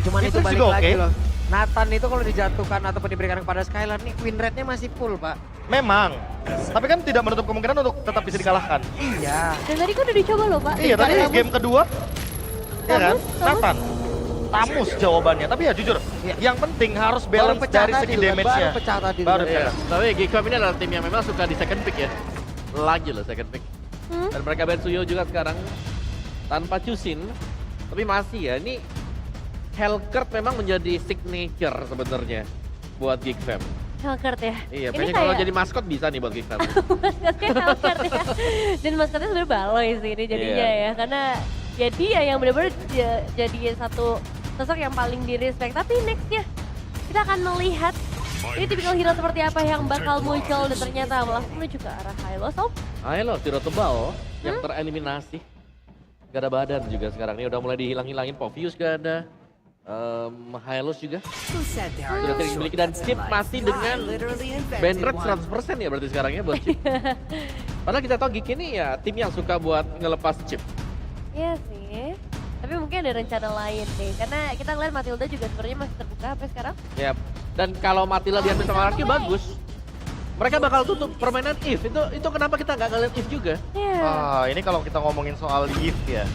Cuman itu Defense balik juga lagi oke. loh. Nathan itu kalau dijatuhkan ataupun diberikan kepada Skylar nih win rate-nya masih full, Pak. Memang. Tapi kan tidak menutup kemungkinan untuk tetap bisa dikalahkan. Iya. Dan tadi kan udah dicoba loh Pak. Iya, tadi Tamus. game kedua. Iya kan? Tamus. Nathan. Tamus jawabannya. Tapi ya jujur, yang penting harus balance dari segi damage-nya. Baru pecah tadi. Baru Iya, pecah. tapi Geekom ini adalah tim yang memang suka di second pick ya. Lagi loh second pick. Dan mereka ban Suyo juga sekarang tanpa Chusin. Tapi masih ya, ini Hellcurt memang menjadi signature sebenarnya buat Geekfam. Hellcurt ya. Iya, Ini kayaknya kalau kayak- jadi maskot bisa nih buat Geekfam. Maskotnya Hellcurt ya. Dan maskotnya sebenarnya Baloy sih ini jadinya Iya. ya. Karena ya dia yang benar-benar jadi satu sosok yang paling di respect. Tapi nextnya kita akan melihat ini tipikal hero seperti apa yang bakal muncul dan ternyata langsung menuju ke arah Hylos. Oh, Ayo loh, hero tebal yang tereliminasi. Gak ada badan juga sekarang ini udah mulai dihilang-hilangin. Povius gak ada. Hylos juga sudah tidak dimiliki dan Chip masih dengan ban rate 100% ya berarti sekarang ya buat Chip. Padahal kita tahu Geek ini ya tim yang suka buat ngelepas Chip. iya sih. Tapi mungkin ada rencana lain deh. Karena kita ngeliat Matilda juga sebenarnya masih terbuka sampai sekarang. Ya, dan kalau Matilda diambil sama Arki bagus. Mereka bakal tutup permainan If. Itu kenapa kita nggak ngeliat If juga? Iya. Ini kalau kita ngomongin soal Yift ya.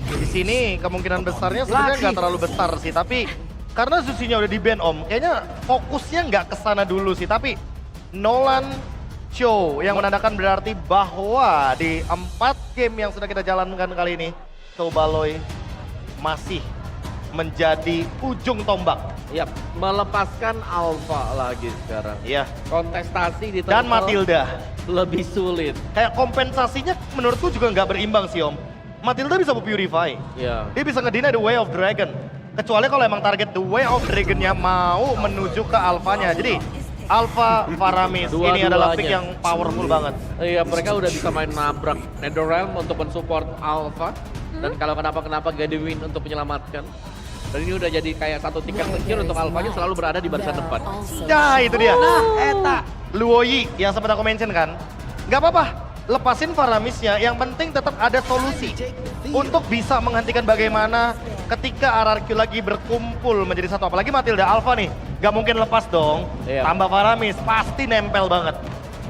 Di sini kemungkinan besarnya sebenarnya nggak terlalu besar sih, tapi karena Zusinya udah di ban Om, kayaknya fokusnya nggak kesana dulu sih. Tapi Nolan Show yang menandakan berarti bahwa di 4 game yang sudah kita jalankan kali ini, Show Baloy masih menjadi ujung tombak. Yap, melepaskan Alpha lagi sekarang. Iya. Kontestasi di Dan turtle Matilda. lebih sulit. Kayak kompensasinya menurutku juga nggak berimbang sih Om. Matilda bisa purify. Ya. Dia bisa ngedeny the way of dragon. Kecuali kalau emang target the way of dragonnya mau menuju ke alfanya. Jadi Alpha Faramis ini adalah pick yang powerful banget. Iya, mereka udah bisa main nabrak Netherrealm untuk mensupport Alpha. Dan kalau kenapa-kenapa gak di win untuk menyelamatkan. Dan ini udah jadi kayak satu tingkat secure untuk Alphanya selalu berada di barisan depan. Nah itu dia. Nah, eta. Luoyi yang sempat aku mention kan. Gak apa-apa. Lepasin Faramisnya, yang penting tetap ada solusi untuk bisa menghentikan bagaimana ketika RRQ lagi berkumpul menjadi satu. Apalagi Matilda Alpha nih, gak mungkin lepas dong. Iya. Tambah Faramis, pasti nempel banget.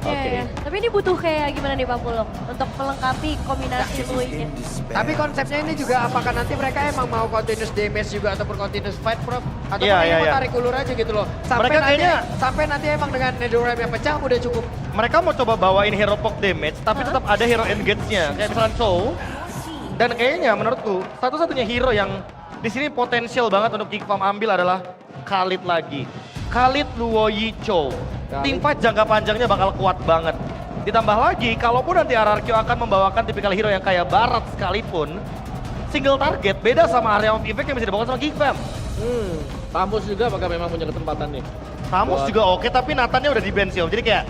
Iya, Oke. iya. Tapi ini butuh kayak gimana nih Pak Pulong untuk melengkapi kombinasi Luinya. Tapi konsepnya ini juga apakah nanti mereka emang mau continuous damage juga ataupun continuous fight, Prof? Atau Iya, mereka iya, mau iya. tarik ulur aja gitu loh. Sampai Mereka nanti, kayaknya- sampai nanti emang dengan Netherrealm yang pecah udah cukup. Mereka mau coba bawain hero poke damage, tapi tetap ada hero engage-nya. Kayak misalnya Chow. Dan kayaknya menurutku, satu-satunya hero yang di sini potensial banget untuk Geekfam ambil adalah Khalid lagi. Khalid, Luoyi, Chow. Team fight jangka panjangnya bakal kuat banget. Ditambah lagi, kalaupun nanti RRQ akan membawakan tipikal hero yang kayak Barat sekalipun, single target beda sama area of effect yang bisa dibawakan sama Geekfam. Tamus juga apakah memang punya kesempatan nih? Tamus Buat- juga oke, tapi Nathannya udah di ban sih Om. Jadi kayak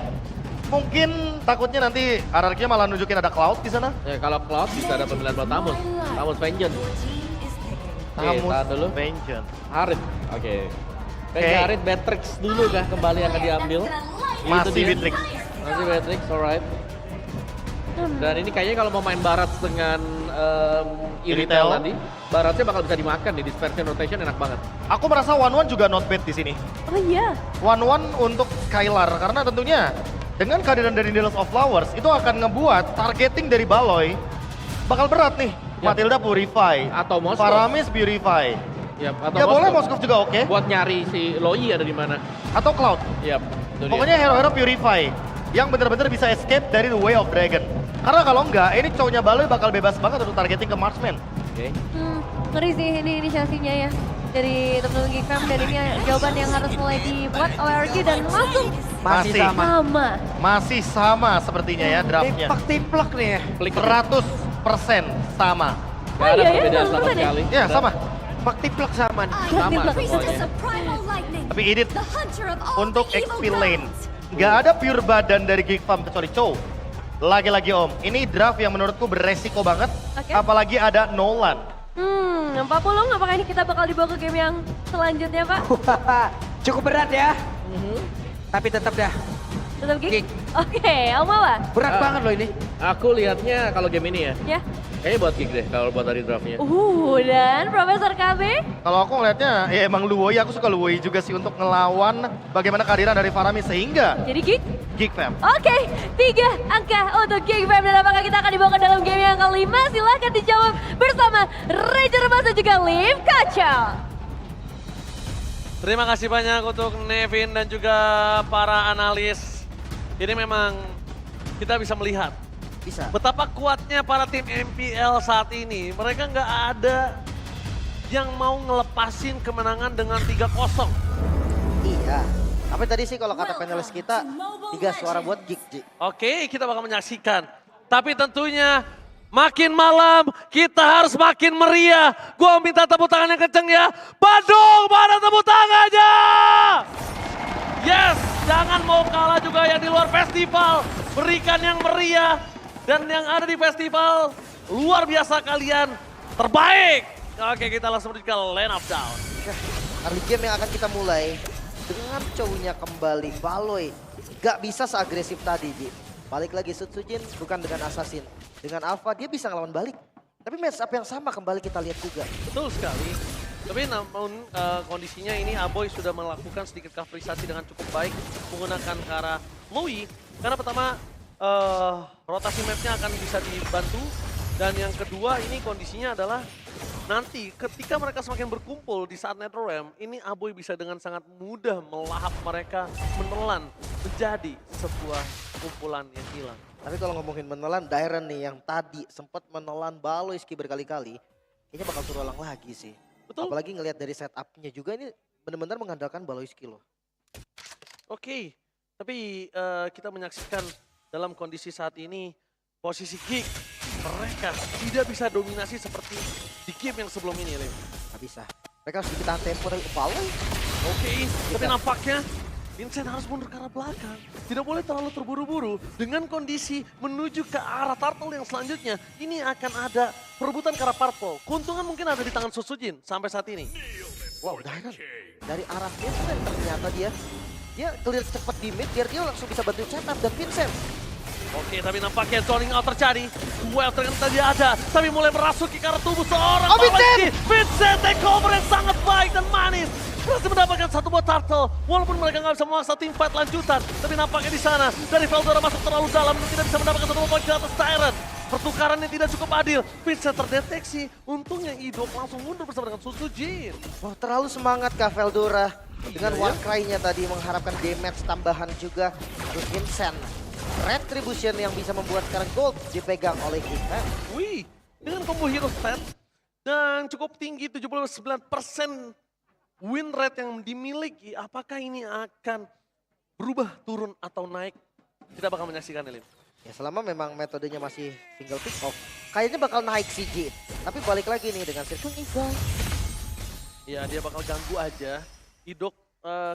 mungkin takutnya nanti RRQ malah nunjukin ada Cloud di sana. Ya kalau Cloud bisa ada pemilihan buat Tamus. Tamus Vengeance. Oke, Tamus tahan dulu. Vengeance. Harit. Oke. Oke. Harit Beatrix dulu kah kembali akan diambil? Masih Itu dia. Beatrix. Masih Beatrix, alright. Dan ini kayaknya kalau mau main Barat dengan Iritel. Iritel tadi, Baratnya bakal bisa dimakan nih, dispersion rotation enak banget. Aku merasa One juga not bad di sini. Oh iya. One untuk Skylar karena tentunya dengan kehadiran dari Needles of Flowers itu akan ngebuat targeting dari Baloy bakal berat nih. Ya. Matilda Purify, Atau Moskov. Faramis Purify. Yap, atau Ya boleh Moskov juga oke. Buat nyari si Loi ada di mana. Atau Cloud. Yap, itu dia. Pokoknya hero-hero Purify yang benar-benar bisa escape dari The Way of Dragon. Karena kalau enggak, ini cowoknya Baloy bakal bebas banget untuk targeting ke Marksman. Oke. Ngeri sih ini inisiasinya ya dari teman-teman Geekfam dan ini jawaban yang harus mulai dibuat oleh RQ dan langsung Masih. sama. Masih sama sepertinya ya draftnya. Timplek-timplek nih ya. 100% sama. Gak ada iya, perbedaan sama 100% ya? sekali. Ya sama. Timplek sama nih. Sama Timplek. semuanya. Tapi Edith untuk XP lane, nggak ada pure badan dari Geekfam kecuali Chow. Lagi-lagi Om, ini draft yang menurutku beresiko banget, Oke. apalagi ada Nolan. Pak Pulong apakah ini kita bakal dibawa ke game yang selanjutnya Pak? Cukup berat ya. Tapi tetap dah. Tetap Geek? Geek. Oke, Almawa. Berat Ah. banget loh ini. Aku lihatnya kalau game ini ya, Ya. Kayaknya buat kick deh kalau buat dari draftnya. Dan Profesor KB. Kalau aku ngelihatnya, ya emang Luwoi, aku suka Luwoi juga sih untuk ngelawan bagaimana kehadiran dari Farami sehingga Jadi Geek. Geek Fam. Oke, 3 angka untuk Geek Fam dan apakah kita akan dibawa ke dalam game yang kelima? Silahkan dijawab bersama Ranger Mas dan juga Liv Kaca. Terima kasih banyak untuk Nevin dan juga para analis. Ini memang kita bisa melihat Bisa. betapa kuatnya para tim MPL saat ini. Mereka nggak ada yang mau ngelepasin kemenangan dengan 3-0. Iya. Tapi tadi sih kalau kata panelis kita, 3 suara buat Geek, Ji. Oke, kita bakal menyaksikan. Tapi tentunya makin malam kita harus makin meriah. Gua minta tepuk tangan yang kenceng ya. Bandung, mana tepuk tangannya? Yes, jangan mau kalah juga yang di luar festival. Berikan yang meriah. Dan yang ada di festival, luar biasa kalian. Terbaik. Oke, kita langsung menuju ke line up down. Early game yang akan kita mulai dengan cowoknya kembali Baloy. Gak bisa seagresif tadi, Ji. Balik lagi Sutsujin bukan dengan Assassin. Dengan Alpha dia bisa ngelawan balik. Tapi match up yang sama kembali kita lihat juga. Betul sekali. Tapi namun kondisinya ini Aboy sudah melakukan sedikit coverisasi dengan cukup baik menggunakan ke arah Lui. Karena pertama rotasi mapnya akan bisa dibantu. Dan yang kedua ini kondisinya adalah nanti ketika mereka semakin berkumpul di saat NetherRealm, ini Aboy bisa dengan sangat mudah melahap mereka, menelan menjadi sebuah kumpulan yang hilang. Tapi kalau ngomongin menelan, Dairen nih yang tadi sempat menelan Baloyski berkali-kali, kayaknya bakal terulang lagi sih. Betul. Apalagi ngelihat dari setupnya juga ini benar-benar mengandalkan Baloyski loh. Oke, tapi kita menyaksikan dalam kondisi saat ini posisi Geek mereka tidak bisa dominasi seperti di game yang sebelum ini, Lim. Gak bisa. Mereka harus ditahan tempo dari Baloy. Oke, tapi nampaknya Vincent harus mundur ke arah belakang. Tidak boleh terlalu terburu-buru dengan kondisi menuju ke arah turtle yang selanjutnya. Ini akan ada perebutan ke arah purple. Keuntungan mungkin ada di tangan Susujin sampai saat ini. Wow, Dairen dari arah Vincent ternyata dia clear cepat di mid biar dia langsung bisa bantu setup dan Vincent. Oke, tapi nampaknya zoning out terjadi. Well, ternyata dia ada, tapi mulai merasuki ke arah tubuh seorang Vincent! Vincent takeover yang sangat baik dan manis. Berhasil mendapatkan satu buah turtle. Walaupun mereka nggak bisa memaksa tim fight lanjutan. Tapi nampaknya di sana, dari Veldora masuk terlalu dalam dan tidak bisa mendapatkan satu buah poin ke atas Tyrant. Pertukarannya tidak cukup adil. Vincent terdeteksi. Untungnya Idok langsung mundur bersama dengan Susujin. Wah, terlalu semangat Kak Veldora. Dengan Warcry-nya tadi mengharapkan damage tambahan juga. Terus Vincent. Retribution yang bisa membuat sekarang gold dipegang oleh kita. Wih, dengan combo hero stat dan cukup tinggi 79% win rate yang dimiliki, apakah ini akan berubah, turun atau naik? Kita bakal menyaksikan, Lim. Ya selama memang metodenya masih single pick off, kayaknya bakal naik sih Ji. Tapi balik lagi nih dengan Circle Eagle. Ya, dia bakal ganggu aja. Idok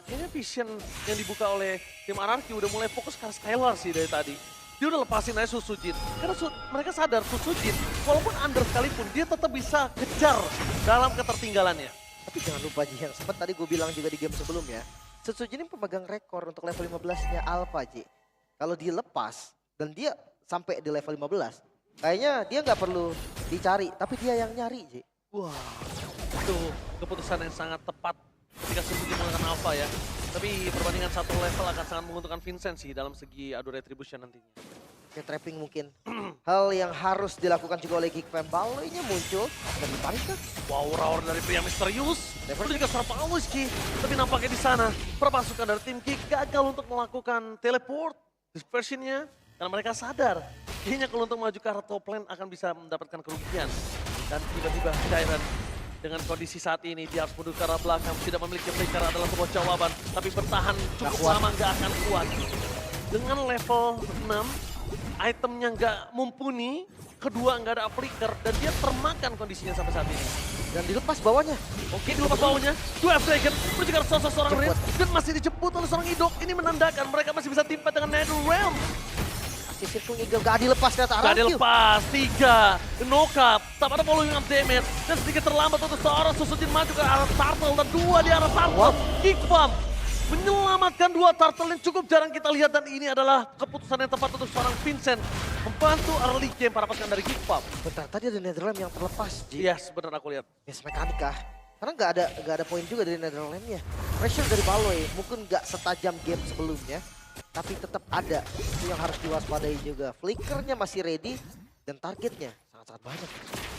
kayaknya vision yang dibuka oleh tim Anarchy udah mulai fokus ke Skylar sih dari tadi. Dia udah lepasin aja Susujin. Karena mereka sadar Susujin, walaupun under sekalipun, dia tetap bisa kejar dalam ketertinggalannya. Tapi jangan lupa Ji, yang sempat tadi gue bilang juga di game sebelumnya, Sutsujin ini pemegang rekor untuk level 15-nya Alpha Ji. Kalau dilepas dan dia sampai di level 15, kayaknya dia nggak perlu dicari, tapi dia yang nyari Ji. Wah, itu keputusan yang sangat tepat ketika Susujin menggunakan Alpha ya. Tapi perbandingan satu level akan sangat menguntungkan Vincent sih dalam segi adu retribution nantinya. Kayak trapping mungkin. Hal yang harus dilakukan juga oleh Geek Fam. Baloy-nya muncul dan ditarik kan. Wow, roar dari pria misterius. Lalu juga serap Baloyski. Tapi nampaknya di sana perpasukan dari tim Geek gagal untuk melakukan teleport dispersionnya. Karena mereka sadar, kayaknya kalau untuk maju ke arah top lane akan bisa mendapatkan kerugian. Dan tiba-tiba Dairen dengan kondisi saat ini dia harus mundur ke arah belakang, tidak memiliki flicker adalah sebuah jawaban, tapi bertahan cukup lama nggak akan kuat. Dengan level 6, itemnya nggak mumpuni, kedua nggak ada flicker, dan dia termakan kondisinya sampai saat ini. Dan dilepas bawahnya. Oke, dilepas bawahnya, 2 Dragon menuju ke arah sosok seorang Rin, dan masih dijemput oleh seorang Idok. Ini menandakan mereka masih bisa timpa dengan NetherRealm. Si Circle Eagle gak dilepas ternyata Gak Araki. dilepas, 3, knock-up, tak ada following up damage, dan sedikit terlambat untuk seorang Susujin maju ke arah Turtle, dan 2 di arah Turtle, Kick Bomb. menyelamatkan dua turtle yang cukup jarang kita lihat. Dan ini adalah keputusan yang tepat untuk seorang Vincent. Membantu early game para pasukan dari Geekpop. Bentar, tadi ada Netherlands yang terlepas, Ji. Yes, benar aku lihat. Yes, mekanik kah? Karena nggak ada poin juga dari Netherlands-nya. Pressure dari Baloy mungkin nggak setajam game sebelumnya, tapi tetap ada. Itu yang harus diwaspadai juga. Flickernya masih ready dan targetnya sangat-sangat banyak.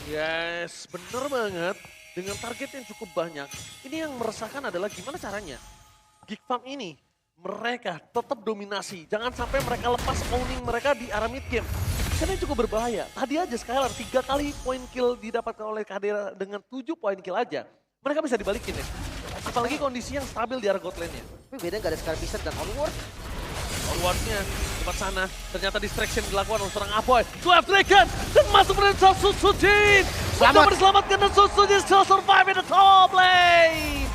Yes, bener banget. Dengan target yang cukup banyak. Ini yang meresahkan adalah gimana caranya Geek Farm ini mereka tetap dominasi. Jangan sampai mereka lepas owning mereka di area mid game. Karena ini cukup berbahaya. Tadi aja Skylar 3 kali point kill didapatkan oleh Kadera dengan 7 point kill aja. Mereka bisa dibalikin ya. Apalagi kondisi yang stabil di area god lane-nya. Tapi beda nggak ada Scar Piston dan Onward. Onward-nya tempat sana. Ternyata distraction dilakukan oleh seorang Apoy. 12 Dragon dan masuk ke Susujin. Sudah berselamatkan dan Susujin still survive in the top lane.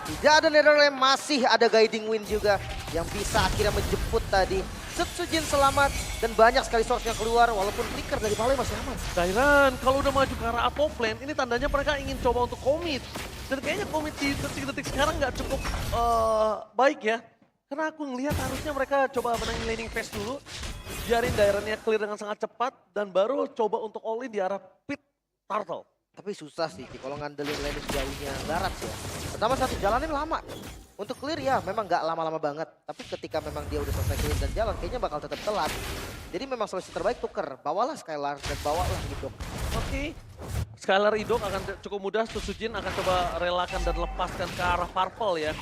Tidak ada Netherlands, masih ada guiding wind juga yang bisa akhirnya menjemput tadi. Setsujin selamat dan banyak sekali source yang keluar walaupun flicker dari Baloy masih aman. Dairan, kalau udah maju ke arah top lane, ini tandanya mereka ingin coba untuk commit. Dan kayaknya commit di detik-detik sekarang nggak cukup baik ya. Karena aku ngelihat harusnya mereka coba menangin laning phase dulu. Biarin Dairannya clear dengan sangat cepat dan baru coba untuk all in di arah pit turtle. Tapi susah sih Ki, kalau ngandelin lane jauhnya barat ya. Pertama satu jalannya lama. Untuk clear ya memang nggak lama-lama banget. Tapi ketika memang dia udah selesai clear dan jalan kayaknya bakal tetap telat. Jadi memang solusi terbaik tuker. Bawalah Skylar dan bawalah Idok. Oke. Skylar Idok akan cukup mudah, Susujin akan coba relakan dan lepaskan ke arah Purple ya.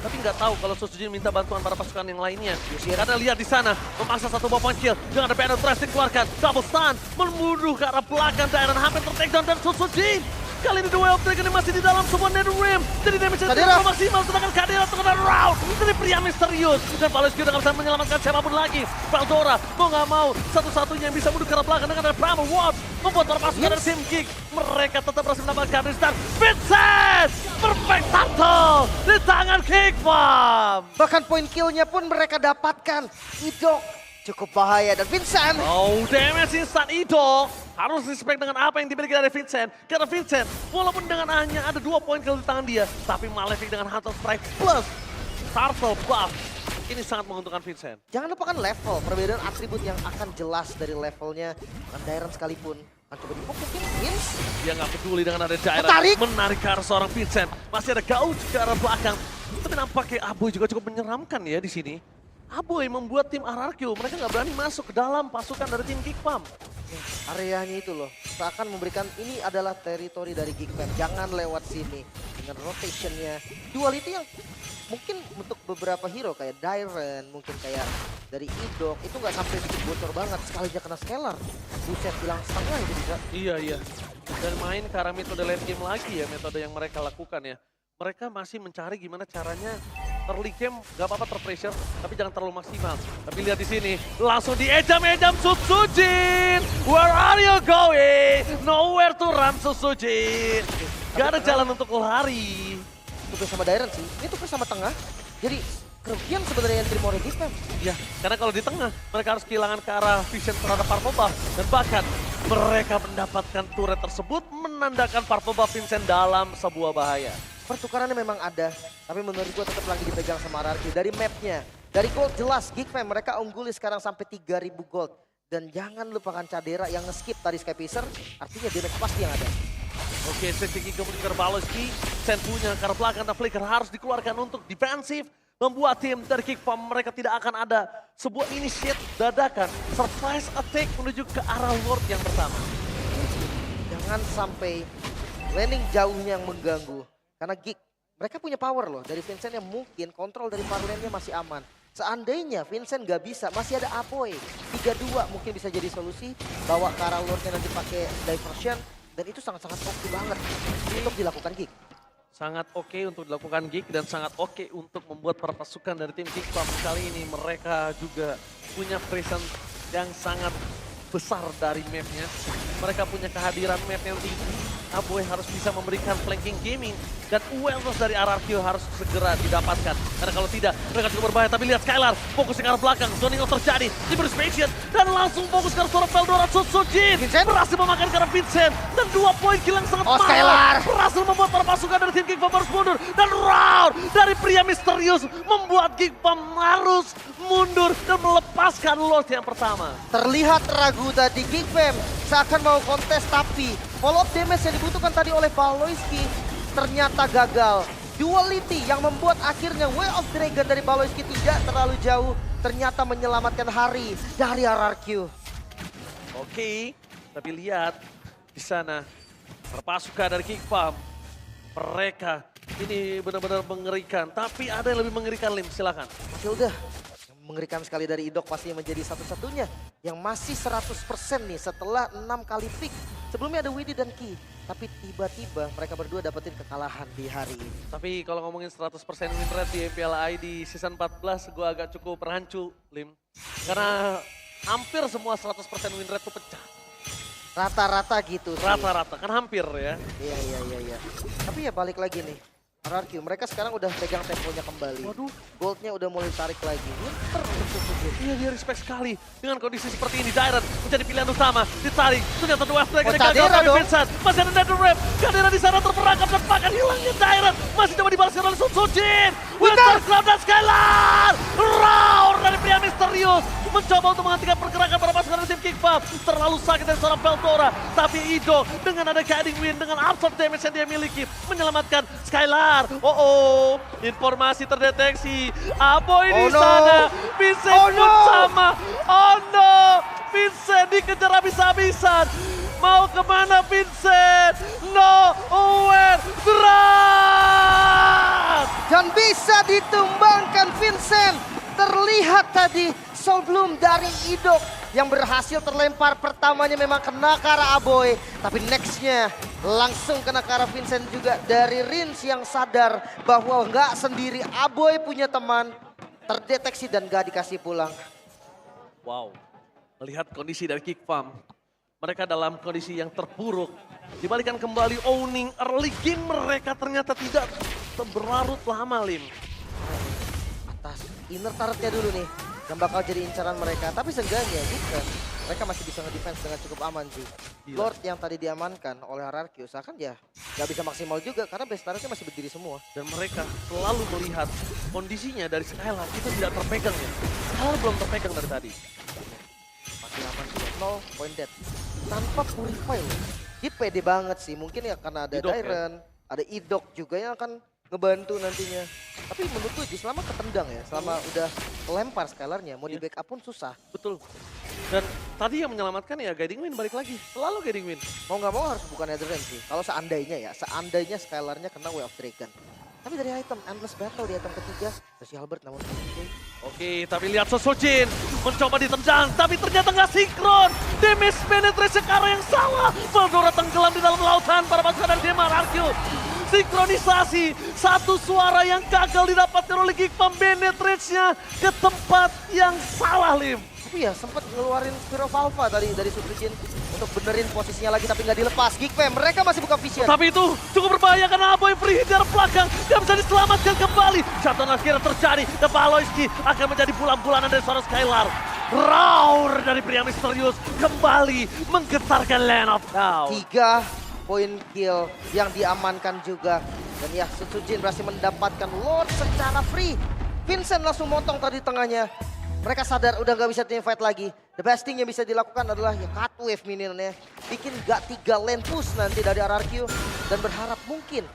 Tapi nggak tahu kalau Susujin minta bantuan para pasukan yang lainnya. Karena lihat di sana, memaksa satu buah point kill. Dengan ada penetrasi dikeluarkan, double stun. Membunuh ke arah belakang Dairan hampir ter-takedown dan Susujin. Kali ini The Way of Dragon masih di dalam sebuah Nether Rim. Jadi damage-nya tidak maksimal, sedangkan Kadera terkena round. Dari pria misterius. Dan Valesky udah gak bisa menyelamatkan siapapun lagi. Veldora mau gak mau, satu-satunya yang bisa mundur ke arah belakang dengan ada Primal Watch. Membuat para pasukan dari tim Geek. Mereka tetap berhasil mendapatkan restart. Vincent! Perfect turtle di tangan Geek Farm. Bahkan point killnya pun mereka dapatkan. Idok cukup bahaya dan Vincent. Oh, damage instant Idok. Harus respect dengan apa yang dimiliki dari Vincent. Karena Vincent, walaupun dengan hanya ada 2 point kill di tangan dia, tapi Malefic dengan Hunter Strike plus Turtle buff, ini sangat menguntungkan Vincent. Jangan lupakan level, perbedaan atribut yang akan jelas dari levelnya. Dairan sekalipun akan coba difokusin, Vince. Dia nggak peduli dengan ada Dairan menarik ke arah seorang Vincent. Masih ada Gauch ke arah belakang. Tapi nampaknya Aboy juga cukup menyeramkan ya di sini. Aboy membuat tim RRQ, mereka nggak berani masuk ke dalam pasukan dari tim Geek Farm. Areanya itu loh, seakan memberikan ini adalah teritori dari Geek Farm. Jangan lewat sini dengan rotationnya. Duality yang mungkin untuk beberapa hero kayak Dairan, mungkin kayak dari Idok, itu nggak sampai bikin bocor banget. Sekali aja kena Scalar, buset bilang setengah itu bisa. Iya. Dan main ke arah metode late game lagi ya, metode yang mereka lakukan ya. Mereka masih mencari gimana caranya early game gak apa-apa terpressure, tapi jangan terlalu maksimal. Tapi lihat di sini, langsung diejam-ejam Susujin. Where are you going? Nowhere to run Susujin. Gak ada jalan untuk lari. Tuker sama Dairan sih, ini tuker sama tengah. Jadi kerugian sebenarnya yang terima oleh Geek Farm. Ya, karena kalau di tengah mereka harus kehilangan ke arah vision terhadap Purple Buff. Dan bahkan mereka mendapatkan turret tersebut menandakan Purple Buff Vincent dalam sebuah bahaya. Pertukarannya memang ada, tapi menurut gua tetap lagi dipegang sama RRQ. Dari mapnya, dari gold jelas Geek Farm mereka ungguli sekarang sampai 3.000 gold. Dan jangan lupakan Kadera yang nge-skip tadi Sky Piercer, artinya damage pasti yang ada. Oke, Sensei kemudian ke Valesky. Sen punya ke arah belakang dan Flicker harus dikeluarkan untuk defensif. Membuat tim dari Geek Farm mereka tidak akan ada sebuah initiate dadakan. Surprise attack menuju ke arah Lord yang pertama. Jangan sampai landing jauhnya yang mengganggu. Karena Geek, mereka punya power loh. Dari Vincent yang mungkin kontrol dari far lane-nya masih aman. Seandainya Vincent gak bisa, masih ada Apoy. 3-2 mungkin bisa jadi solusi. Bawa ke arah Lord-nya nanti pakai diversion. Dan itu sangat-sangat oke banget untuk dilakukan Geek. Sangat oke untuk dilakukan Geek dan sangat oke untuk membuat para pasukan dari tim Geek Farm. Kali ini mereka juga punya presence yang sangat besar dari mapnya. Mereka punya kehadiran map yang tinggi. Aboy harus bisa memberikan flanking gaming. Dan awareness dari RRQ harus segera didapatkan. Karena kalau tidak, mereka cukup berbahaya. Tapi lihat Skylar, fokus ke arah belakang. Zoning out terjadi. Liberty Spatian. Dan langsung fokus ke arah seorang Veldora. Susujin berhasil memakan ke arah Vincent. Dan 2 poin kill yang sangat mahal. Skylar berhasil membuat para pasukan dari tim Geek Farm harus mundur. Dan round Raw dari pria misterius membuat Geekpam harus mundur dan melepaskan Lord yang pertama. Terlihat ragu tadi Geek Fam seakan mau kontes, tapi follow up damage yang dibutuhkan tadi oleh Baloyski ternyata gagal. Duality yang membuat akhirnya Way of Dragon dari Baloyski tidak terlalu jauh, ternyata menyelamatkan hari dari RRQ. Oke, tapi lihat di sana pasukan dari Geekpam. Mereka ini benar-benar mengerikan, tapi ada yang lebih mengerikan, Lim, silakan. Ya udah, yang mengerikan sekali dari Idok pastinya menjadi satu-satunya yang masih 100% nih setelah 6 kali pick. Sebelumnya ada Widdy dan Ki, tapi tiba-tiba mereka berdua dapetin kekalahan di hari ini. Tapi kalau ngomongin 100% win rate di MPLI di season 14, gue agak cukup rancu, Lim. Karena hampir semua 100% win rate tuh pecah. Rata-rata gitu sih. Rata-rata, kan hampir ya. Iya. Tapi ya balik lagi nih. RRQ, mereka sekarang udah pegang temponya kembali. Waduh. Goldnya udah mulai tarik lagi. Winter untuk Suzuki. Iya, dia respect sekali. Dengan kondisi seperti ini, Dairen menjadi pilihan utama. Ditarik, ternyata dua Dragon Oh, yang gagal, Cadera tapi dong. Vincent masih ada Netherrealm. Cadera di sana terperangkap dan bahkan hilangnya Dairen. Masih coba dibalaskan oleh Sun Sojin. Winter Cloud dan Skylar. Roar dari pria misterius. Mencoba untuk menghentikan pergerakan para pasukan dari tim Geekpam. Terlalu sakit dari seorang Veldora. Tapi Ido dengan ada Guiding Wind, dengan absorb damage yang dia miliki, menyelamatkan Skylar. Oh, informasi terdeteksi. Aboy di Oh, no. sana. Vincent Oh, pun no. sama. Oh no, Vincent dikejar habis-habisan. Mau kemana Vincent? Nowhere. Berat. Dan bisa ditumbangkan Vincent. Terlihat tadi Soul Bloom dari Idok yang berhasil terlempar. Pertamanya memang kena ke arah Aboy, tapi nextnya langsung kena ke arah Vincent juga dari Rins yang sadar bahwa nggak sendiri, Aboy punya teman, terdeteksi dan gak dikasih pulang. Wow, melihat kondisi dari Geekpam, mereka dalam kondisi yang terpuruk. Dibalikan kembali owning early game mereka ternyata tidak berlarut lama, Lim. Atas inner turretnya dulu nih yang bakal jadi incaran mereka, tapi seenggaknya defense mereka masih bisa ngedefense dengan cukup aman sih. Gila. Lord yang tadi diamankan oleh RRQ usahakan ya nggak bisa maksimal juga karena base turretnya masih berdiri semua. Dan mereka selalu melihat kondisinya dari Skylar itu tidak terpegang ya. Skylar belum terpegang dari tadi. Masih aman sih, 0 point dead tanpa purify loh. Dia pede banget sih, mungkin ya karena ada Idok ya? Dairen, ada Idok juga yang akan ngebantu nantinya. Tapi menurutku selama ketendang ya, selama udah kelempar Skylarnya, mau di Iya. backup pun susah. Betul. Dan tadi yang menyelamatkan ya Guiding Wind balik lagi. Selalu Guiding Wind. Mau nggak mau harus bukan Netherrealm sih. Kalau seandainya Skylarnya kena Way of Dragon. Tapi dari item Endless Battle di item ketiga, si Albert namun oke. Oke, tapi lihat Sosojin mencoba ditendang, tapi ternyata nggak sinkron. Damage penetrasi ke arah yang salah. Veldora tenggelam di dalam lautan para pasukan dari Demar Arcu. Sinkronisasi, satu suara yang gagal didapatkan oleh Geekpam, penetrate-nya ke tempat yang salah, Lim. Tapi ya sempat ngeluarin Spiro of Alpha tadi dari Sujin untuk benerin posisinya lagi tapi nggak dilepas. Geekfam mereka masih buka vision. Tapi itu cukup berbahaya karena Aboy free hit dari belakang. Dia bisa diselamatkan kembali. Jatuh akhirnya terjadi. Dan Baloyski akan menjadi bulan-bulanan dari seorang Skylar. Roar dari pria misterius kembali menggetarkan Land of Now. 3 poin kill yang diamankan juga. Dan ya Sujin berhasil mendapatkan Lord secara free. Vincent langsung motong tadi tengahnya. Mereka sadar udah gak bisa team fight lagi. The best thing yang bisa dilakukan adalah ya cut wave minionnya. Bikin gak 3 lane push nanti dari RRQ. Dan berharap mungkin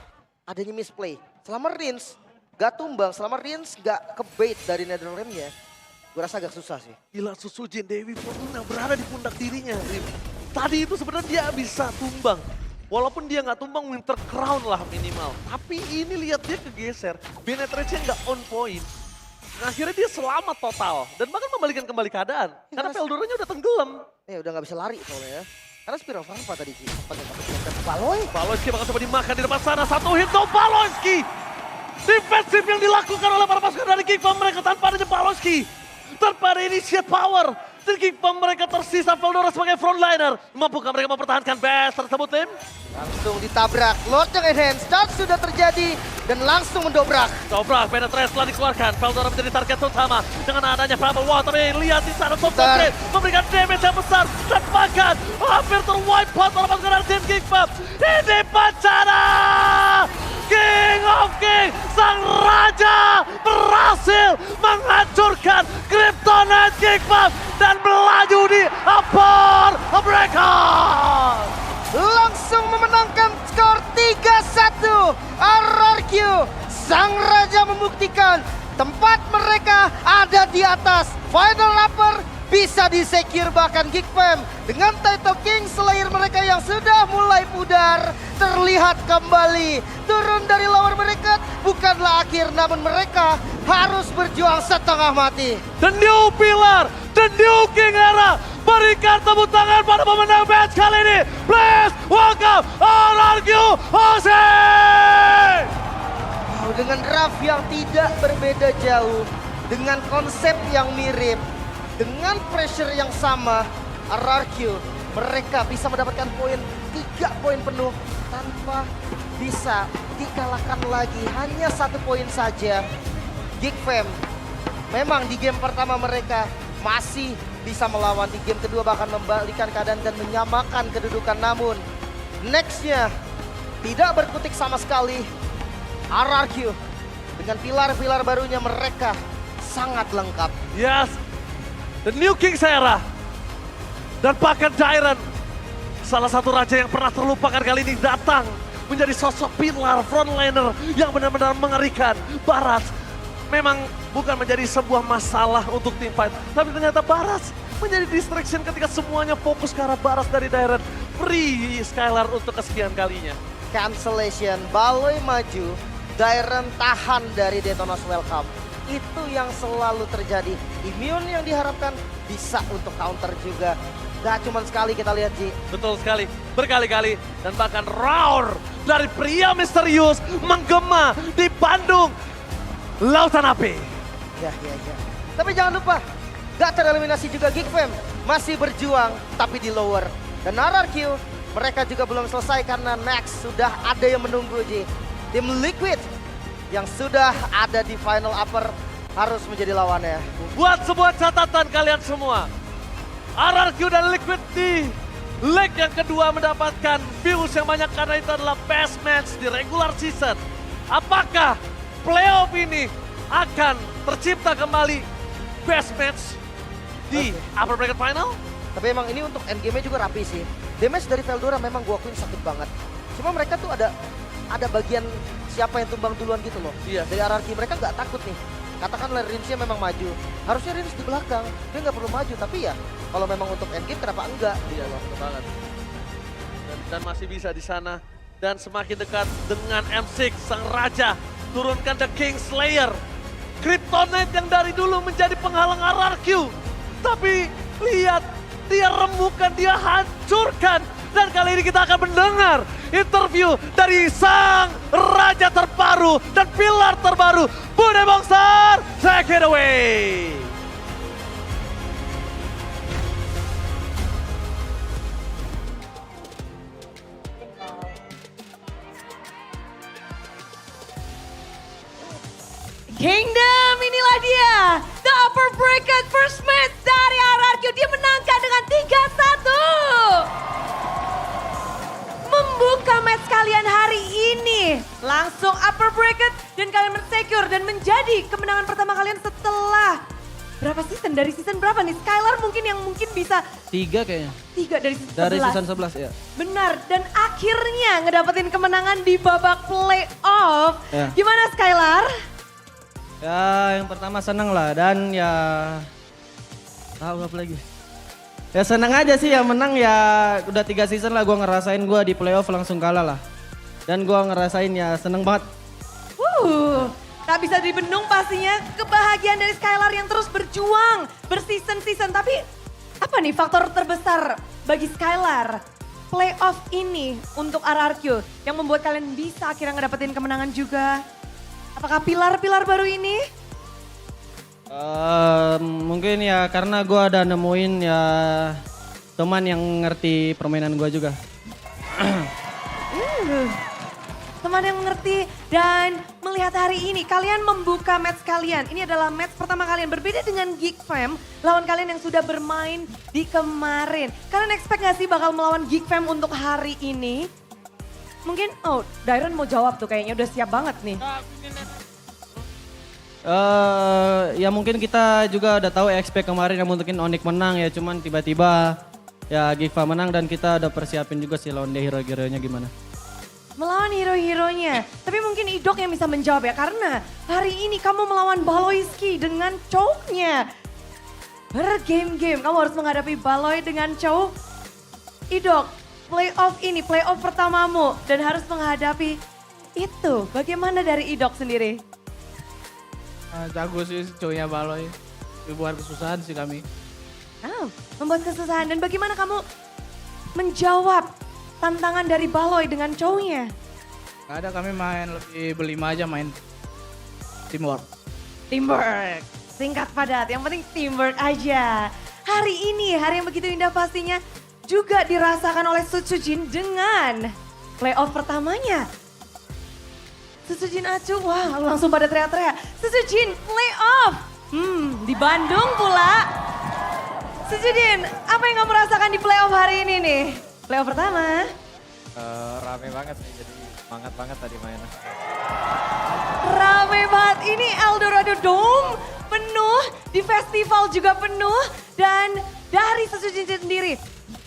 adanya misplay. Selama Rins gak tumbang, selama Rins gak kebait dari Netherrealm-nya, gue rasa agak susah sih. Gila Susujin Dewi Fortuna berada di pundak dirinya. Rim. Tadi itu sebenarnya dia bisa tumbang. Walaupun dia nggak tumbang Winter Crown lah minimal. Tapi ini lihat dia kegeser. Penetrate-nya nggak on point. Nah, akhirnya dia selamat total. Dan bahkan membalikan kembali keadaan. Karena Veldoranya udah tenggelam. Ya udah gak bisa lari soalnya ya. Karena Spiro of Alpha tadi sih. Sempat Baloy. Baloyski bakal coba dimakan di depan sana. Satu hit no Baloyski. Defensif yang dilakukan oleh para pasukan dari Geekpam mereka tanpa adanya Baloyski. Tanpa ada initiate power. Dan Geekpam mereka tersisa Veldora sebagai frontliner. Mampukah mereka mempertahankan base tersebut, Tim? Langsung ditabrak. Lord yang enhance start sudah terjadi. Dan langsung mendobrak. Dobrak, penetrasi telah dikeluarkan. Veldora menjadi target utama dengan adanya Bubble Wall. Tapi lihat di sana Sosojin memberikan damage yang besar. Dan bahkan hampir terwipe out oleh pasukan dari tim Geekpam. Ini Pacana! King of King, sang Raja berhasil menghancurkan Kryptonite Geekfam dan melaju di upper breaker. Langsung memenangkan skor 3-1. RRQ, sang raja membuktikan tempat mereka ada di atas. Final upper bisa disecure bahkan Geekfam dengan Taito King Slayer mereka yang sudah mulai pudar terlihat kembali turun dari lower mereka bukanlah akhir namun mereka harus berjuang setengah mati. The new pillar, the new king era. Berikan tepuk tangan pada pemenang match kali ini. Please welcome RRQ Hosei. Dengan draft yang tidak berbeda jauh, dengan konsep yang mirip, dengan pressure yang sama, RRQ mereka bisa mendapatkan poin 3 poin penuh tanpa bisa dikalahkan lagi. Hanya 1 poin saja. Geekfam memang di game pertama mereka masih bisa melawan, di game kedua bahkan membalikan keadaan dan menyamakan kedudukan. Namun nextnya tidak berkutik sama sekali. RRQ dengan pilar-pilar barunya mereka sangat lengkap. Yes, the new king era. Dan bahkan Dairon, salah satu raja yang pernah terlupakan kali ini datang menjadi sosok pilar frontliner yang benar-benar mengerikan. Barat memang bukan menjadi sebuah masalah untuk tim fight, tapi ternyata Baras menjadi distraction ketika semuanya fokus ke arah Baras dari Dairon. Free Skylar untuk kesekian kalinya. Cancellation, Baloi maju, Dairon tahan dari Detona's Welcome. Itu yang selalu terjadi. Immune yang diharapkan bisa untuk counter juga. Gak cuma sekali kita lihat, Ji. Betul sekali, berkali-kali. Dan bahkan roar dari pria misterius menggema di Bandung Lautan Api. Ya. Tapi jangan lupa, gak tereliminasi juga Geekfam. Masih berjuang, tapi di lower. Dan RRQ, mereka juga belum selesai karena next sudah ada yang menunggu, Ji. Tim Liquid yang sudah ada di final upper harus menjadi lawannya. Buat sebuah catatan kalian semua. RRQ dan Liquid di leg yang kedua mendapatkan views yang banyak karena itu adalah best match di regular season. Apakah playoff ini akan tercipta kembali best match di upper bracket final? Tapi emang ini untuk endgame-nya juga rapi sih. Damage dari Veldora memang gua akuin sakit banget. Cuma mereka tuh ada bagian siapa yang tumbang duluan gitu loh. Iya. Dari RRQ mereka nggak takut nih. Katakanlah Rinsnya memang maju. Harusnya Rins di belakang. Dia nggak perlu maju. Tapi ya kalau memang untuk endgame kenapa enggak? Iya, betul banget. Dan masih bisa di sana. Dan semakin dekat dengan M6 sang raja. Turunkan The King Slayer. Kryptonite yang dari dulu menjadi penghalang RRQ. Tapi lihat, dia rembukan, dia hancurkan. Dan kali ini kita akan mendengar interview dari sang raja terbaru dan pilar terbaru. Bude Bongsar, take it away. Kingdom, inilah dia. The upper bracket first match dari RRQ. Dia menangkan dengan 3-1. Membuka match kalian hari ini. Langsung upper bracket dan kalian men-secure dan menjadi kemenangan pertama kalian setelah berapa season? Dari season berapa nih? Skylar mungkin yang mungkin bisa 3 kayaknya. 3 dari season 11. Dari season 11 ya. Benar, dan akhirnya ngedapetin kemenangan di babak playoff. Ya. Gimana Skylar? Ya yang pertama seneng lah dan ya tahu apa lagi. Ya seneng aja sih ya menang ya udah 3 season lah gua ngerasain gua di playoff langsung kalah lah. Dan gua ngerasain ya seneng banget. Tak bisa dibendung pastinya kebahagiaan dari Skylar yang terus berjuang berseason-season. Tapi apa nih faktor terbesar bagi Skylar playoff ini untuk RRQ yang membuat kalian bisa akhirnya ngedapetin kemenangan juga? Apakah pilar-pilar baru ini? Mungkin ya karena gua ada nemuin ya teman yang ngerti permainan gua juga. Teman yang mengerti dan melihat hari ini kalian membuka match kalian. Ini adalah match pertama kalian berbeda dengan Geekfam. Lawan kalian yang sudah bermain di kemarin. Kalian expect gak sih bakal melawan Geekfam untuk hari ini? Mungkin, Dairon mau jawab tuh kayaknya udah siap banget nih. Ya mungkin kita juga udah tahu expect kemarin yang mungkin Onyx menang ya, cuman tiba-tiba ya Giva menang dan kita udah persiapin juga sih lawan dia hero-heronya gimana. Melawan hero-heronya. Tapi mungkin Idok yang bisa menjawab ya, karena hari ini kamu melawan Baloyski dengan cowoknya. Bergame-game, kamu harus menghadapi Baloy dengan cowok. Idok, playoff pertamamu dan harus menghadapi itu. Bagaimana dari Idok sendiri? Jago sih cowoknya Baloy. Buat kesusahan sih kami. Membuat kesusahan. Dan bagaimana kamu menjawab tantangan dari Baloy dengan cowoknya? Gak ada, kami main lebih berlima aja, main teamwork. Teamwork. Singkat padat, yang penting teamwork aja. Hari ini, hari yang begitu indah pastinya juga dirasakan oleh Sutsujin dengan playoff pertamanya. Sutsujin Acu, wah langsung pada teriak-teriak. Sutsujin playoff. Di Bandung pula. Sutsujin, apa yang kamu rasakan di playoff hari ini nih? Playoff pertama. Rame banget nih, jadi semangat banget tadi mainnya. Rame banget, ini Eldorado Dome penuh, di festival juga penuh. Dan dari Sutsujin sendiri,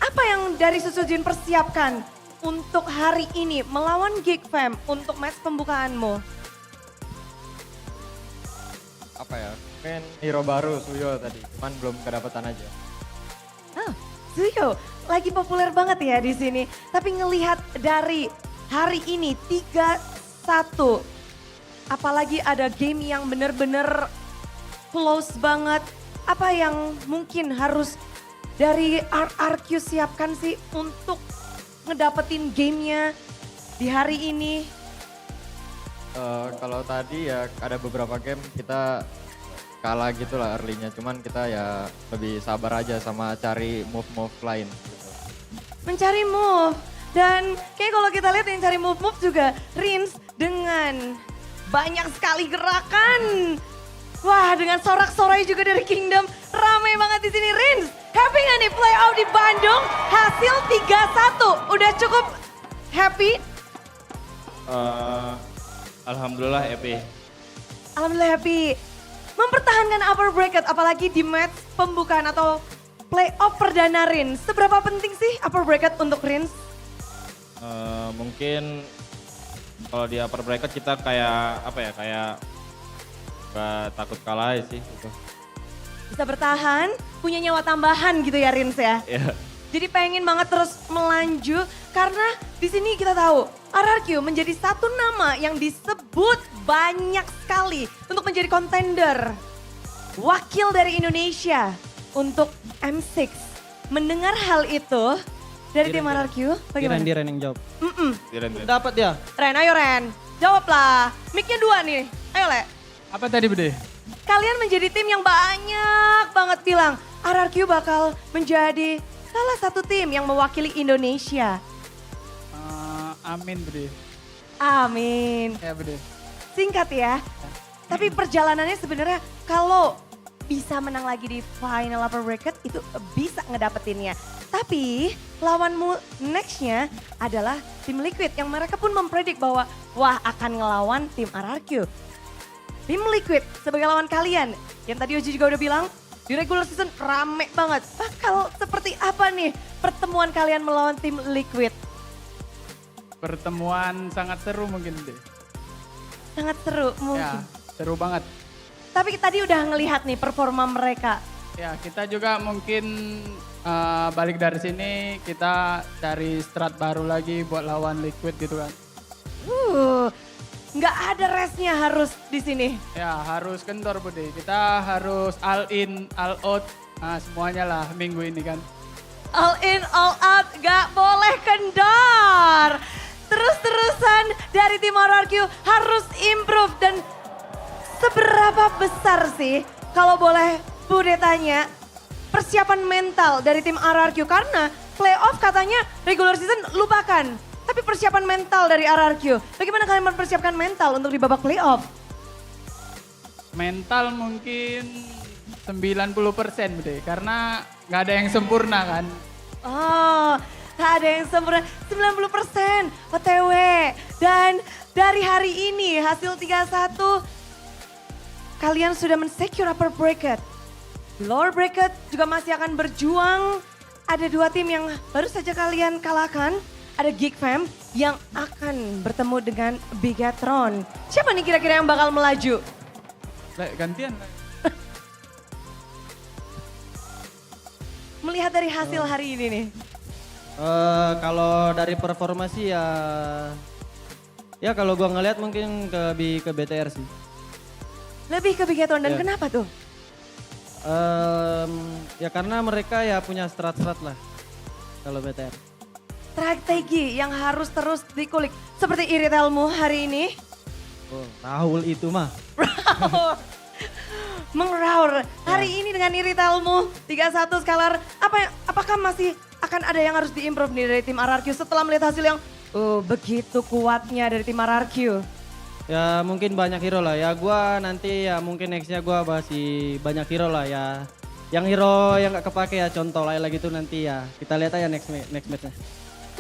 apa yang dari Sutsujin persiapkan untuk hari ini melawan Geek Fam untuk match pembukaanmu? Apa ya, mungkin hero baru Suyo tadi, cuman belum kedapatan aja. Suyo, lagi populer banget ya di sini. Tapi ngelihat dari hari ini 3-1. Apalagi ada game yang bener-bener close banget. Apa yang mungkin harus dari RRQ siapkan sih untuk ngedapetin gamenya di hari ini? Kalau tadi ya ada beberapa game kita kalah gitu lah early-nya, cuman kita ya lebih sabar aja sama cari move-move lain gitu. Mencari move. Dan kayak kalau kita lihat yang cari move-move juga Rins dengan banyak sekali gerakan. Wah, dengan sorak-sorai juga dari Kingdom. Ramai banget di sini. Rins, happy gak nih playoff di Bandung? Hasil 3-1. Udah cukup happy? Alhamdulillah happy. Alhamdulillah happy. Mempertahankan upper bracket apalagi di match pembukaan atau playoff perdana Rins. Seberapa penting sih upper bracket untuk Rins? Mungkin kalau di upper bracket kita kayak apa ya, kayak gak takut kalah aja sih gitu. Bisa bertahan, punya nyawa tambahan gitu ya Rins ya. Iya. Jadi pengen banget terus melaju karena di sini kita tahu RRQ menjadi satu nama yang disebut banyak sekali untuk menjadi kontender. Wakil dari Indonesia untuk M6. Mendengar hal itu dari tim RRQ, bagaimana? Diren yang jawab. Diren. Dapat ya. Ren, ayo Ren. Jawablah. Mic-nya 2 nih. Ayo Le. Apa tadi Bude? Kalian menjadi tim yang banyak banget bilang RRQ bakal menjadi salah satu tim yang mewakili Indonesia. Amin Bude. Amin. Ya Bude. Singkat ya. Tapi perjalanannya sebenarnya kalau bisa menang lagi di final upper bracket itu bisa ngedapetinnya. Tapi lawanmu nextnya adalah tim Liquid yang mereka pun mempredik bahwa wah akan ngelawan tim RRQ. Tim Liquid sebagai lawan kalian yang tadi Oji juga udah bilang di regular season rame banget. Bakal seperti apa nih pertemuan kalian melawan tim Liquid? Pertemuan sangat seru mungkin deh. Sangat seru mungkin. Ya, seru banget. Tapi tadi udah ngelihat nih performa mereka. Ya, kita juga mungkin balik dari sini kita cari strat baru lagi buat lawan Liquid gitu kan. Nggak ada restnya harus di sini. Ya, harus kendor Bude. Kita harus all in, all out. Nah, semuanya lah minggu ini kan. All in, all out, nggak boleh kendor. Terus-terusan dari tim RRQ harus improve. Dan seberapa besar sih kalau boleh Bude tanya persiapan mental dari tim RRQ? Karena playoff katanya regular season lupakan. Tapi persiapan mental dari RRQ, bagaimana kalian mempersiapkan mental untuk di babak playoff? Mental mungkin 90% Bude. Karena nggak ada yang sempurna kan. Oh, nggak ada yang sempurna. 90% OTW. Dan dari hari ini hasil 3-1 kalian sudah men-secure upper bracket. Di lower bracket juga masih akan berjuang. Ada 2 tim yang baru saja kalian kalahkan. Ada Geek Fam yang akan bertemu dengan Bigatron. Siapa nih kira-kira yang bakal melaju? Gantian. Melihat dari hasil hari ini nih. Kalau dari performa sih ya kalau gua ngeliat mungkin ke BTR sih. Lebih ke Bigatron dan Ya. kenapa tuh? Ya karena mereka ya punya strat-strat lah kalau BTR. Strategi yang harus terus dikulik. Seperti Iritelmu hari ini. Oh, Rahul itu mah. Mengraur hari ini dengan Iritelmu 31 Scalar. Apakah masih akan ada yang harus diimprove nih dari tim RRQ setelah melihat hasil yang begitu kuatnya dari tim RRQ? Ya mungkin banyak hero lah ya. Gua nanti ya mungkin nextnya gua masih banyak hero lah ya. Yang hero yang gak kepake ya contoh lah gitu nanti ya. Kita lihat aja next matchnya.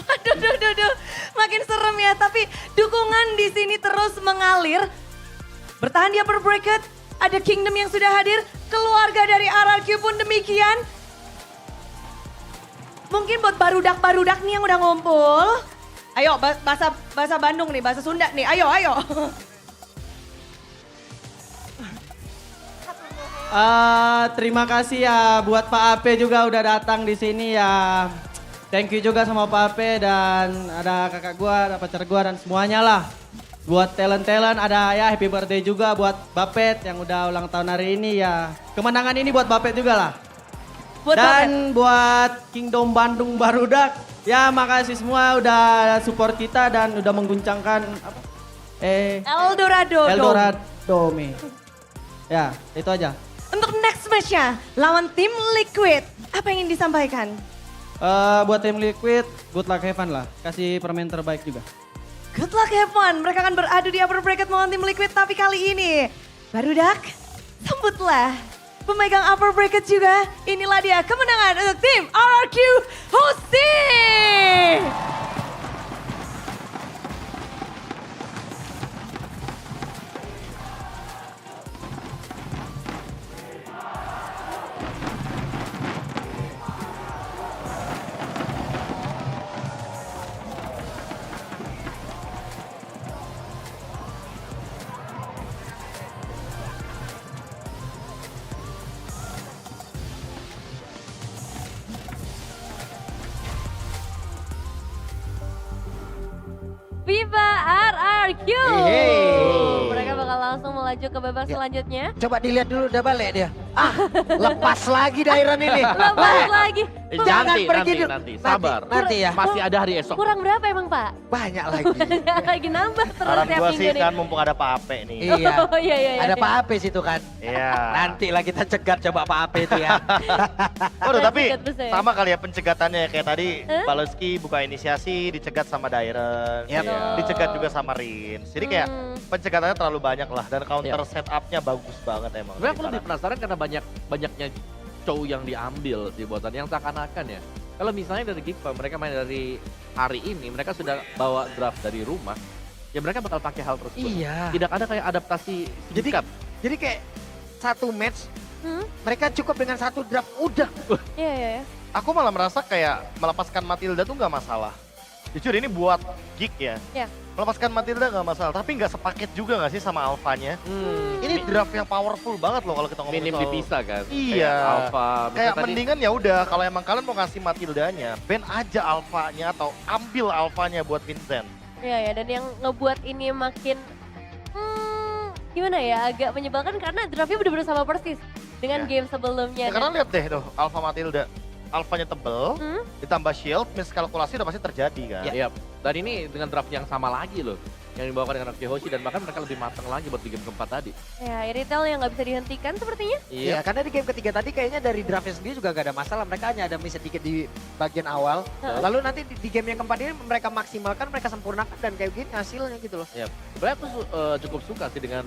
Waduh, makin serem ya. Tapi dukungan di sini terus mengalir. Bertahan di upper bracket. Ada Kingdom yang sudah hadir. Keluarga dari RRQ pun demikian. Mungkin buat barudak-barudak nih yang udah ngumpul. Ayo bahasa Bandung nih, bahasa Sunda nih. Ayo. Terima kasih ya buat Pak Ape juga udah datang di sini ya. Thank you juga sama Pak Ape dan ada kakak gua, ada pacar gua dan semuanya lah. Buat talent-talent ada ya happy birthday juga buat Bapet yang udah ulang tahun hari ini ya. Kemenangan ini buat Bapet juga lah. Dan buat Kingdom Bandung Barudak, ya makasih semua udah support kita dan udah mengguncangkan Eldorado. Me. Ya, itu aja. Untuk next match-nya, lawan tim Liquid. Apa yang ingin disampaikan? Buat tim Liquid, good luck have fun lah. Kasih permain terbaik juga. Good luck have fun. Mereka akan beradu di upper bracket melawan tim Liquid. Tapi kali ini, Barudak, sambutlah pemegang upper bracket juga. Inilah dia kemenangan untuk tim RRQ Husi. Viva RRQ. Mereka bakal langsung melaju ke babak selanjutnya. Coba dilihat dulu udah balik dia. Lepas lagi Dairon ini. Lepas lagi. Nanti, sabar. Nanti ya. Masih ada hari esok. Kurang berapa emang Pak? Banyak lagi. Lagi nambah terus Saran tiap gua minggu sih nih. kan mumpung ada Pak Ape nih. Iya. Oh iya. Ada Pak Ape situ kan. Iya. Nanti lah kita cegat coba Pak Ape itu ya. Waduh tapi Cegat terus ya. sama kali ya pencegatannya kayak tadi Baloski buka inisiasi dicegat sama Dairon, Yap. dicegat juga sama Rins. Jadi kayak pencegatannya terlalu banyak lah dan counter setupnya bagus banget emang. Sebenarnya aku dari lebih sana. penasaran karena banyaknya show yang diambil sih buatan yang seakan-akan ya. Kalau misalnya dari Geek Fam, mereka main dari hari ini, mereka sudah bawa draft dari rumah, ya mereka bakal pakai hal tersebut. Iya. Tidak ada kayak adaptasi singkat. Jadi kayak satu match mereka cukup dengan satu draft udah. Iya. Aku malah merasa kayak melepaskan Matilda tuh nggak masalah. Jujur ini buat Geek ya. Iya. Melepaskan Matilda nggak masalah, tapi nggak sepaket juga nggak sih sama Alphanya? Ini draft yang powerful banget loh kalau kita ngomongin Minim soal- dipisah kan. Iya. Kayak Alpha. Kayak misalnya tadi- mendingan ya udah kalau emang kalian mau kasih Matildanya, ban aja Alphanya atau ambil Alphanya buat Vincent. Iya, dan yang ngebuat ini makin gimana ya, agak menyebalkan karena draftnya bener-bener sama persis dengan game sebelumnya. Ya, karena lihat deh tuh Alpha Matilda. Alphanya tebel, ditambah shield, miskalkulasi udah pasti terjadi kan. Iya. Dan ini dengan draft yang sama lagi loh. Yang dibawakan dengan Arki Hoshi dan bahkan mereka lebih matang lagi buat di game keempat tadi. Ya, Iritel yang nggak bisa dihentikan sepertinya. Iya, karena di game ketiga tadi kayaknya dari draftnya sendiri juga gak ada masalah. Mereka hanya ada miss sedikit di bagian awal. Lalu nanti di game yang keempat ini mereka maksimalkan, mereka sempurnakan dan kayak gini hasilnya gitu loh. Iya. Sebenarnya aku cukup suka sih dengan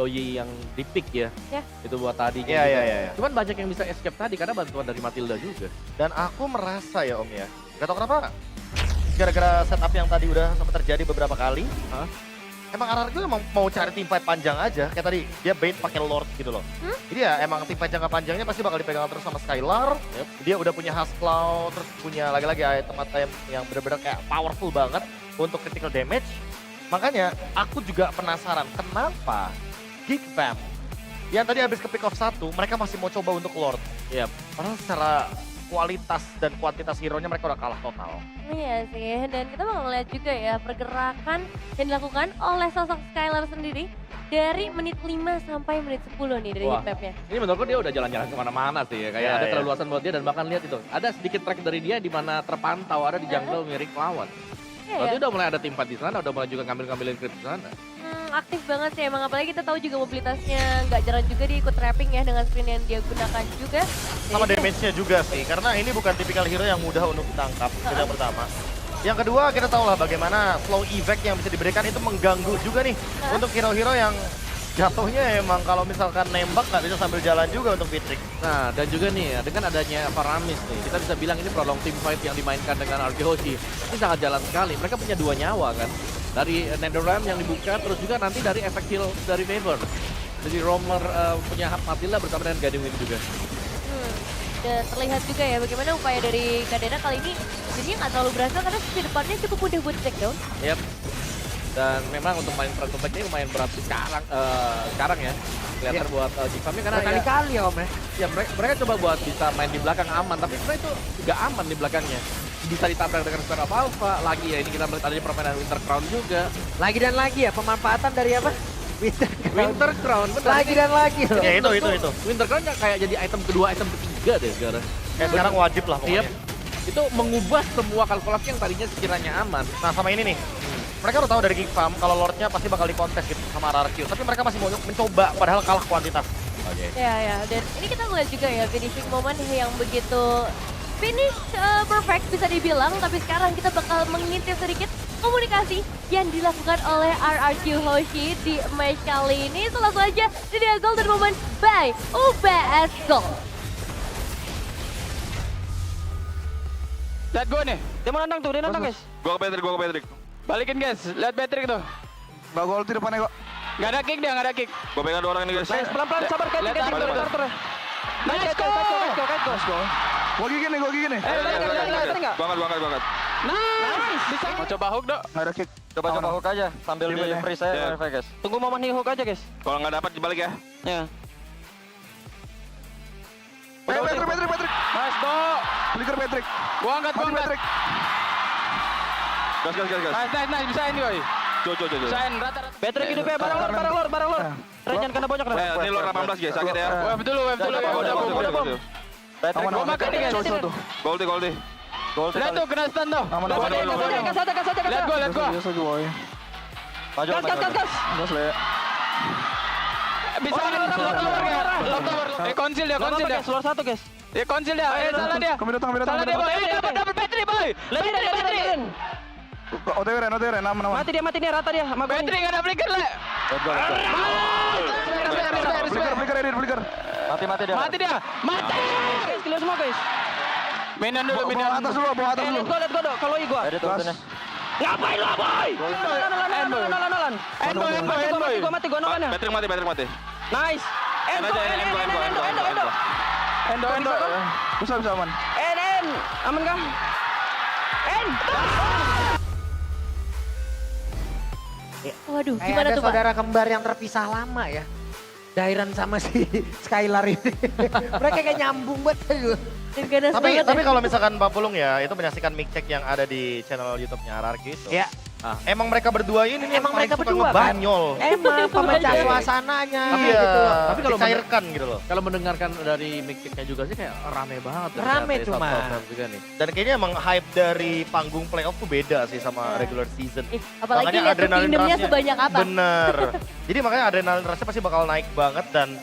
Loyi yang di pick ya. Ya. Itu buat tadi. Iya, gitu. iya. Cuman banyak yang bisa escape tadi karena bantuan dari Matilda juga. Dan aku merasa ya Om ya, gak tau kenapa, gara-gara setup yang tadi udah sempat terjadi beberapa kali, Emang RRQ emang mau cari tim fight panjang aja, kayak tadi dia bait pakai Lord gitu loh. Jadi ya emang tim fight jangka panjangnya pasti bakal dipegang terus sama Skylar. Dia udah punya Huskclaw, terus punya lagi-lagi item-item yang benar-benar kayak powerful banget untuk critical damage. Makanya aku juga penasaran kenapa Geek Fam yang tadi habis ke pick off 1, mereka masih mau coba untuk Lord. Padahal secara kualitas dan kuantitas hero-nya mereka udah kalah total. Iya sih, dan kita bakal ngeliat juga ya pergerakan yang dilakukan oleh sosok Skylar sendiri dari menit 5 sampai menit 10 nih dari Wah, heatmapnya. ini menurutku dia udah jalan-jalan kemana-mana sih ya. Kayak Iya, ada iya. keleluasan buat dia dan bahkan lihat itu. Ada sedikit track dari dia di mana terpantau ada di jungle mirip lawan. Iya Berarti ya. udah mulai ada tim fight di sana, udah mulai juga ngambil-ngambilin creep di sana. Aktif banget sih emang, apalagi kita tahu juga mobilitasnya nggak jarang juga dia ikut trapping ya dengan screen yang dia gunakan juga. Sama Jadi, damage-nya juga sih, karena ini bukan tipikal hero yang mudah untuk ditangkap, itu yang pertama. Yang kedua, kita tahu lah bagaimana slow effect yang bisa diberikan itu mengganggu juga nih untuk hero-hero yang jatuhnya emang kalau misalkan nembak nggak bisa sambil jalan juga untuk Fitrik. Nah, dan juga nih ya, dengan adanya Paramis nih, kita bisa bilang ini prolong team fight yang dimainkan dengan RG Hoshi. Ini sangat jalan sekali, mereka punya 2 nyawa kan. Dari Netherrealm yang dibuka, terus juga nanti dari efek heal dari Favor. Jadi Roamer punya hak Matilda bersama dengan Guardian Wind juga. dan terlihat juga ya bagaimana upaya dari Kadena kali ini jadinya nggak terlalu berhasil karena di depannya cukup mudah buat take down. Yap. Dan memang untuk main front to back ini lumayan berat sekarang ya. Kelihatan buat Gifamnya karena Berkali-kali ya Om ya. ya mereka coba buat bisa main di belakang aman, tapi sebenarnya itu juga aman di belakangnya. Bisa ditabrak dengan Spare of Alpha, lagi ya ini kita melihat adanya permainan Winter Crown juga. Lagi dan lagi ya pemanfaatan dari apa? Winter Crown, benar. Lagi dan lagi loh. Ya itu. Winter Crown kayak jadi item kedua, item ketiga deh sekarang. Kayak sekarang wajib lah pokoknya. Yep. Itu mengubah semua kalkulasi yang tadinya sekiranya aman. Nah sama ini nih, mereka udah tahu dari Geek Farm kalau Lordnya pasti bakal dikontes gitu sama RRQ. Tapi mereka masih mau mencoba padahal kalah kuantitas. Ya, dan ini kita ngeliat juga ya finishing moment yang begitu finish perfect bisa dibilang, tapi sekarang kita bakal mengintip sedikit komunikasi yang dilakukan oleh RRQ Hoshi di match kali ini. So langsung aja jadi golden moment by UBS Gold. Lihat gue nih. Dia mau nendang tuh, dia nendang guys. Gua ke Patrick. Balikin guys. Lihat Patrick tuh. Gak gol di depannya kok. Gak ada kick dia, gak ada kick. Gua pegang 2 orang ini guys. Pelan-pelan sabar kan. Lihat Arthur. Nice go. Gua gigit nih. Enggak. Gua angkat. Nice. Bisa. Mau coba hook dok. Gak ada kick. Coba hook aja sambil di freeze saya guys. Tunggu momen nih hook aja guys. Kalau nggak dapat dibalik ya. Ya. Patrick. Nice dok. Flicker Patrick. Gua angkat. Gas. Nice. Bisain boy. Jo. Bisain rata-rata. Patrick hidupnya bareng lor. Jangan kena bonyok dah. Ini lor 18 guys, sakit ya. Wah betul. Udah bom. Patrick Gua makan nih guys. Goldie. Lihat tuh kena stun tuh. Gas aja. Lihat gua. Gas. Bisa lock tower. Konsil dia. Keluar satu guys. Ya konsil dia. Salah dia. Salah dia boy. Dapat Patrick boy. Lepasin. OTW Ren, aman. Mati dia rata dia sama Patrick ada flicker le. Flicker. Mati dia. Mati. Clear semua guys. Mainan dulu. Bawa atas dulu. Let's go dok. Kalau gua. Ada turunnya. Ngapain lo boy? Nolan. Enboy. Gua mati gua nolan ya. Patrick mati. Nice. Endo. Bisa aman. Aman kah? Waduh, Kayak gimana ada tuh Pak? saudara kembar yang terpisah lama ya. Dairan sama si Skylar ini. Mereka kayak nyambung banget tuh. Dan ganas Tapi banget ya. kalau misalkan Pak Pulung ya, itu menyaksikan mic check yang ada di channel YouTube-nya RRQ itu. Ya. Emang mereka berdua ini nih Emang yang paling mereka suka berdua, kan? ngebanyol. Emang pemecah Iya. suasananya Tapi gitu loh. Tapi kalau dicairkan gitu loh. Kalau mendengarkan dari mic check-nya juga sih kayak rame banget. Rame ternyata, cuma. sub-sub juga nih. Dan kayaknya emang hype dari panggung playoff tuh beda sih sama regular season. Apalagi Makanya lihat adrenalin kingdomnya rush-nya- sebanyak apa. Bener. Jadi makanya adrenalin rush-nya pasti bakal naik banget dan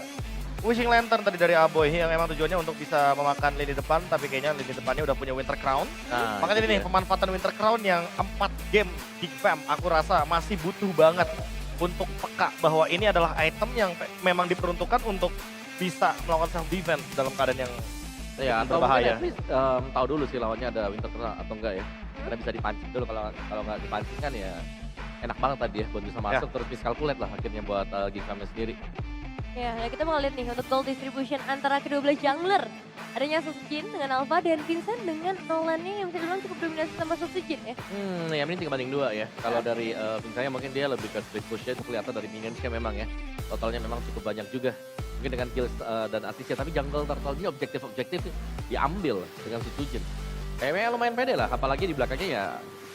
Wishing Lantern tadi dari Aboy yang emang tujuannya untuk bisa memakan lini depan, tapi kayaknya lini depannya udah punya Winter Crown. Nah, Makanya itu ini nih dia. pemanfaatan Winter Crown yang 4 game Geek Fam aku rasa masih butuh banget untuk peka bahwa ini adalah item yang memang diperuntukkan untuk bisa melakukan self defense dalam keadaan yang Ya, atau berbahaya. mungkin at least, tahu dulu sih lawannya ada Winter Crown atau enggak ya. Karena bisa dipancing dulu kalau nggak dipancing kan ya enak banget tadi ya buat bisa masuk terus miskalkulate lah akhirnya buat Geekfam sendiri. Ya, nah kita mau lihat nih untuk goal distribution antara kedua belah jungler. Adanya Susujin dengan Alpha dan Vincent dengan Nolan-nya yang bisa dibilang cukup dominasi sama Susujin ya. Ya ini 3-2 ya. Kalau dari Vincent mungkin dia lebih ke split push itu kelihatan dari minions-nya memang ya. Totalnya memang cukup banyak juga. Mungkin dengan kills dan assist-nya, tapi jungle turtle ini objektif diambil dengan Susujin. Kayaknya lumayan pede lah, apalagi di belakangnya ya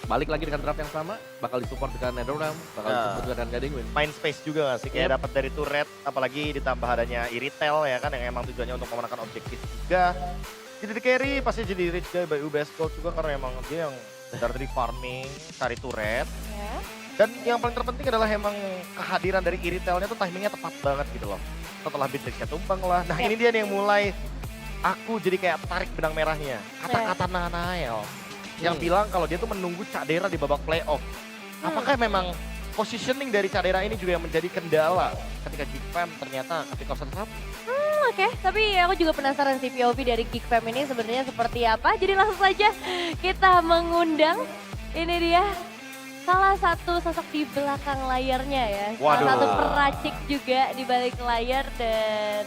balik lagi dengan draft yang sama, bakal disupport dengan Netherrealm, bakal disupport dengan Guiding Wind. Main space juga gak sih? Kayak dapat dari turret, apalagi ditambah adanya Iritel ya kan yang emang tujuannya untuk memenangkan objektif juga. Jadi di carry pasti jadi rich guy by UBS Gold juga karena emang dia yang dari farming, cari turret. Ya. Dan yang paling terpenting adalah emang kehadiran dari Iritelnya tuh timingnya tepat banget gitu loh. Setelah Beatrixnya tumbang lah. Nah ini dia nih yang mulai aku jadi kayak tarik benang merahnya. Kata-kata Nanael yang bilang kalau dia tuh menunggu Cadera di babak playoff. Apakah memang positioning dari Cadera ini juga yang menjadi kendala ketika Geekfam ternyata ketika satu-satu? Oke, tapi aku juga penasaran sih POV dari Geekfam ini sebenarnya seperti apa. Jadi langsung saja kita mengundang, ini dia salah satu sosok di belakang layarnya ya. Salah satu peracik juga di balik layar dan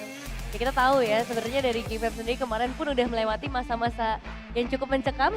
ya kita tahu ya sebenarnya dari Geekfam sendiri kemarin pun udah melewati masa-masa yang cukup mencekam.